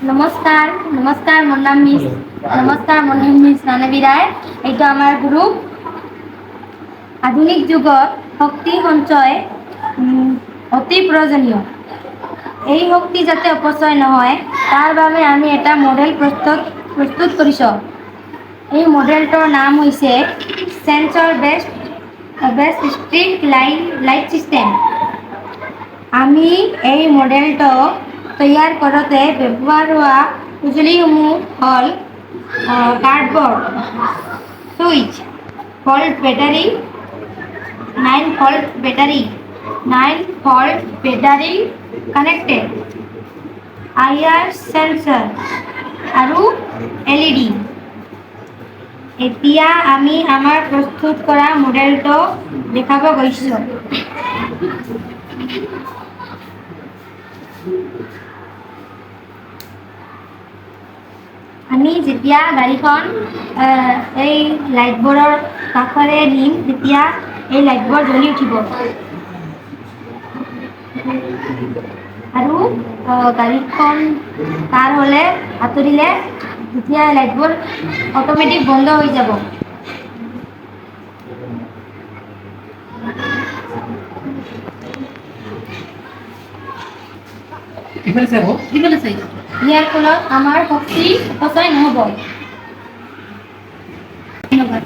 নমস্কাৰ নমস্কাৰ মোৰ নাম মিছ নমস্কাৰ মোৰ নাম মিছ মানৱী ৰায়। এইটো আমাৰ গ্ৰুপ। আধুনিক যুগত শক্তি সঞ্চয় অতি প্ৰয়োজনীয়। এই শক্তি যাতে অপচয় নহয় তাৰ বাবে আমি এটা মডেল প্ৰস্তুত কৰিছোঁ। এই মডেলটোৰ নাম হৈছে sensor based street light system. আমি এই মডেলটো তৈয়াৰ কৰোঁতে ব্যৱহাৰ হোৱা সঁজুলিসমূহ হ'ল cardboard, switch, volt battery, 9 volt battery connected, IR sensor আৰু LED। এতিয়া আমি আমাৰ প্ৰস্তুত কৰা মডেলটো দেখাব গৈছোঁ। আমি যেতিয়া গাড়ীখন এই লাইটবোৰৰ কাষৰে নিম তেতিয়া এই লাইটবোৰ জ্বলি উঠিব আৰু গাড়ীখন পাৰ হ'লে আঁতৰিলে তেতিয়া লাইটবোৰ অটোমেটিক বন্ধ হৈ যাব। ইয়াৰ ফলত আমাৰ শক্তি অপচয় নহ'ব। ধন্যবাদ।